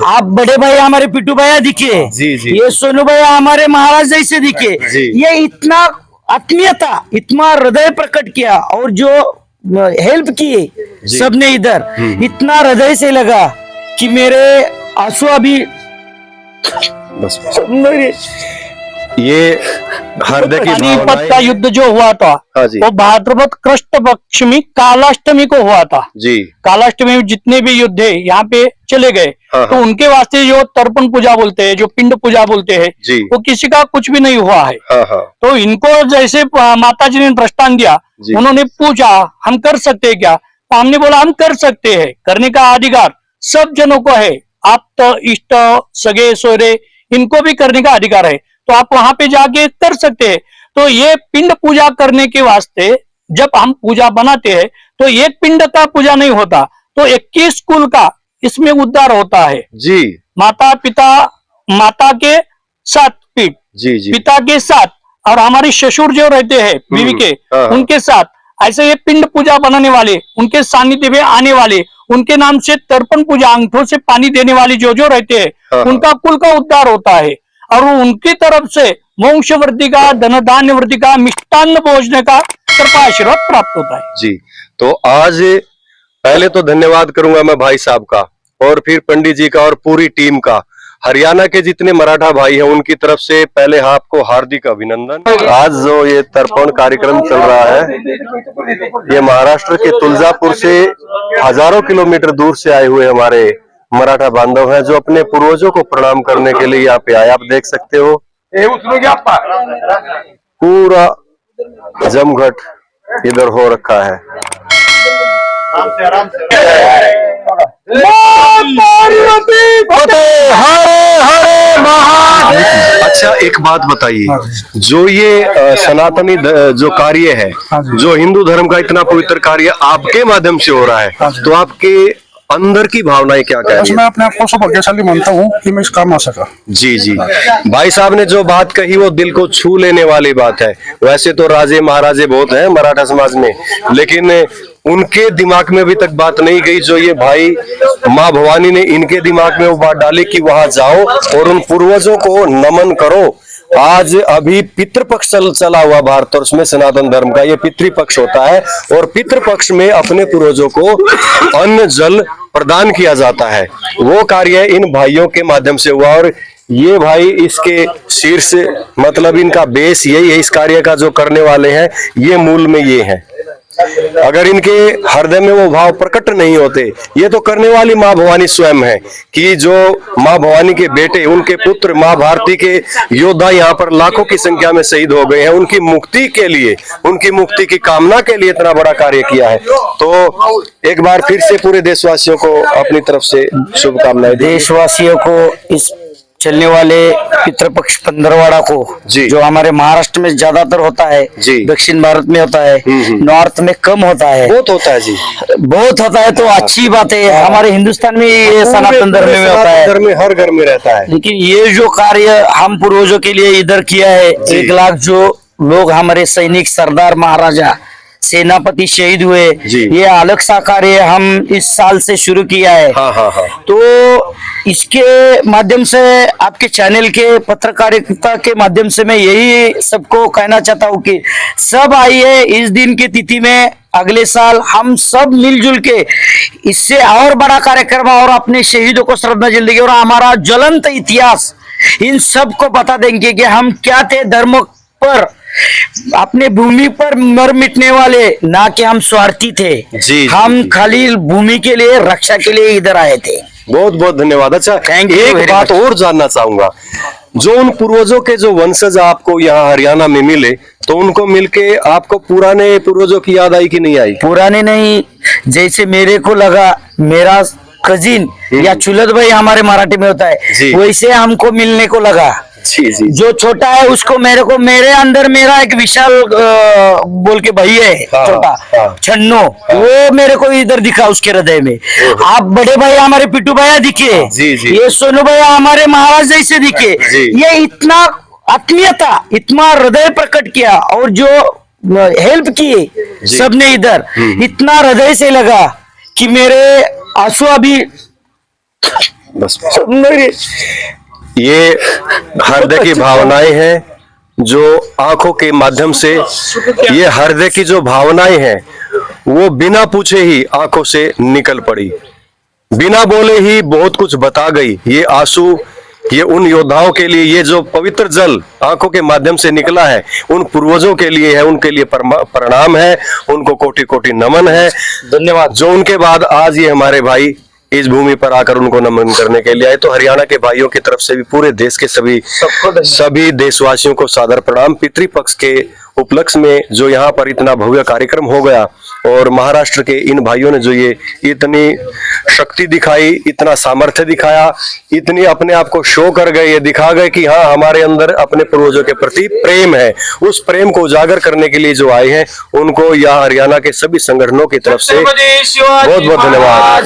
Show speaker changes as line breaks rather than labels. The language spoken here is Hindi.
आप बड़े भाई हमारे पिट्टू भैया दिखे,
जी जी,
ये सोनू भैया हमारे महाराज जैसे दिखे, ये इतना आत्मीयता, इतना हृदय प्रकट किया और जो हेल्प किए सबने इधर, इतना हृदय से लगा कि मेरे आंसू अभी
बस ये हृदय की
पानीपत का युद्ध जो हुआ था वो भाद्रपद कृष्ण पक्ष में कालाष्टमी को हुआ था
जी।
कालाष्टमी में जितने भी युद्ध है यहाँ पे चले गए, तो उनके वास्ते जो तर्पण पूजा बोलते हैं, जो पिंड पूजा बोलते हैं, वो किसी का कुछ भी नहीं हुआ है। तो इनको जैसे माता जी ने दृष्टांत दिया, उन्होंने पूछा हम कर सकते हैं क्या, तो हमने बोला हम कर सकते हैं, करने का अधिकार सब जनों को है, आप तो इष्ट सगे सोरे इनको भी करने का अधिकार है, तो आप वहां पे जाके कर सकते हैं। तो ये पिंड पूजा करने के वास्ते जब हम पूजा बनाते हैं तो एक पिंड का पूजा नहीं होता, तो 21 कुल का इसमें उद्धार होता है
जी।
माता पिता, माता के 7 पीठ
जी जी,
पिता के 7 और हमारे ससुर जो रहते हैं बीवी के उनके 7, ऐसे ये पिंड पूजा बनाने वाले, उनके सानिध्य में आने वाले, उनके नाम से तर्पण पूजा अंगूठों से पानी देने वाले जो जो रहते हैं उनका कुल का उद्धार होता है, और उनकी तरफ से मोक्ष वृद्धि का, धन धान्य वृद्धि का, मिष्टान्न भोजन का कृपा आशीर्वाद प्राप्त होता है
जी। तो आज पहले तो धन्यवाद करूंगा मैं भाई साहब का, और फिर पंडित जी का और पूरी टीम का, हरियाणा के जितने मराठा भाई हैं उनकी तरफ से पहले आपको हार्दिक अभिनंदन। आज जो ये तर्पण कार्यक्रम चल रहा है, ये महाराष्ट्र के तुलजापुर से हजारों किलोमीटर दूर से आए हुए हमारे मराठा बांधव हैं, जो अपने पूर्वजों को प्रणाम करने के लिए यहाँ पे आए। आप देख सकते हो पूरा जमघट इधर हो रखा है। अच्छा एक बात बताइए, जो ये सनातनी जो कार्य है, जो हिंदू धर्म का इतना पवित्र कार्य आपके माध्यम से हो रहा है, तो आपके अंदर की भावनाएं क्या कह रही है?
मैं अपने आप को सौभाग्यशाली मानता हूँ कि मैं इस काम आ सका।
जी जी, भाई साहब ने जो बात कही वो दिल को छू लेने वाली बात है। वैसे तो राजे महाराजे बहुत हैं मराठा समाज में, लेकिन उनके दिमाग में अभी तक बात नहीं गई जो ये भाई माँ भवानी ने इनके दिमाग में वो बात डाली कि वहां जाओ और उन पूर्वजों को नमन करो। आज अभी पितृपक्ष चला हुआ भारत और उसमें सनातन धर्म का ये पितृपक्ष होता है, और पितृपक्ष में अपने पूर्वजों को अन्न जल प्रदान किया जाता है। वो कार्य इन भाइयों के माध्यम से हुआ, और ये भाई इसके शीर्ष मतलब इनका बेस यही है। इस कार्य का जो करने वाले हैं ये मूल में ये है। अगर इनके हृदय में वो भाव प्रकट नहीं होते, ये तो करने वाली माँ भवानी स्वयं है कि जो माँ भवानी के बेटे, उनके पुत्र माँ भारती के योद्धा यहाँ पर लाखों की संख्या में शहीद हो गए हैं, उनकी मुक्ति के लिए, उनकी मुक्ति की कामना के लिए इतना बड़ा कार्य किया है। तो एक बार फिर से पूरे देशवासियों को अपनी तरफ से शुभकामनाएं।
देशवासियों को इस चलने वाले पितृपक्ष पंद्रवाड़ा को, जो हमारे महाराष्ट्र में ज्यादातर होता है, दक्षिण भारत में होता है, नॉर्थ में कम होता है,
बहुत होता है जी,
बहुत होता है, तो अच्छी बात है। हमारे हिंदुस्तान में ये सनातन धर्म में होता है,
हर घर में रहता है।
लेकिन ये जो कार्य हम पूर्वजों के लिए इधर किया है, 1 लाख जो लोग हमारे सैनिक, सरदार, महाराजा, सेनापति शहीद हुए, ये अलग सा कार्य हम इस साल से शुरू किया है। तो इसके माध्यम से, आपके चैनल के पत्रकारिता के माध्यम से मैं यही सबको कहना चाहता हूँ कि सब आइए इस दिन की तिथि में, अगले साल हम सब मिलजुल के इससे और बड़ा कार्यक्रम और अपने शहीदों को श्रद्धांजलि देंगे, और हमारा ज्वलंत इतिहास इन सब को बता देंगे कि हम क्या थे, धर्म पर, अपने भूमि पर मर मिटने वाले, ना कि हम स्वार्थी थे। हम खाली भूमि के लिए, रक्षा के लिए इधर आए थे।
बहुत बहुत धन्यवाद। अच्छा, एक बात और जानना चाहूंगा, जो उन पूर्वजों के जो वंशज आपको यहाँ हरियाणा में मिले, तो उनको मिलके आपको पुराने पूर्वजों की याद आई कि नहीं आई?
पुराने नहीं, जैसे मेरे को लगा मेरा कजिन या चुलत भाई हमारे मराठी में होता है, वैसे हमको मिलने को लगा।
जी जी,
जो छोटा है उसको मेरे अंदर मेरा एक विशाल बोल के भाई है, छोटा छन्नो, वो मेरे को इधर दिखा उसके हृदय में। आप बड़े भाई हमारे पिट्टू भैया दिखे, ये सोनू भैया हमारे महाराज जैसे दिखे, ये इतना आत्मीयता, इतना हृदय प्रकट किया और जो हेल्प किए सबने इधर, इतना हृदय से लगा कि मेरे आंसू अभी
बस ये हृदय की भावनाएं हैं जो आंखों के माध्यम से, ये हृदय की जो भावनाएं हैं वो बिना पूछे ही आंखों से निकल पड़ी, बिना बोले ही बहुत कुछ बता गई। ये आंसू, ये उन योद्धाओं के लिए, ये जो पवित्र जल आंखों के माध्यम से निकला है उन पूर्वजों के लिए है, उनके लिए प्रणाम है, उनको कोटि कोटि नमन है,
धन्यवाद।
जो उनके बाद आज ये हमारे भाई इस भूमि पर आकर उनको नमन करने के लिए आए। तो हरियाणा के भाइयों की तरफ से भी पूरे देश के सभी देशवासियों को सादर प्रणाम। पितृपक्ष के उपलक्ष्य में जो यहाँ पर इतना भव्य कार्यक्रम हो गया और महाराष्ट्र के इन भाइयों ने जो ये इतनी शक्ति दिखाई, इतना सामर्थ्य दिखाया, इतनी अपने आप को शो कर गए, ये दिखा गए कि हाँ हमारे अंदर अपने पूर्वजों के प्रति प्रेम है। उस प्रेम को उजागर करने के लिए जो आए हैं उनको यह हरियाणा के सभी संगठनों की तरफ से बहुत बहुत धन्यवाद।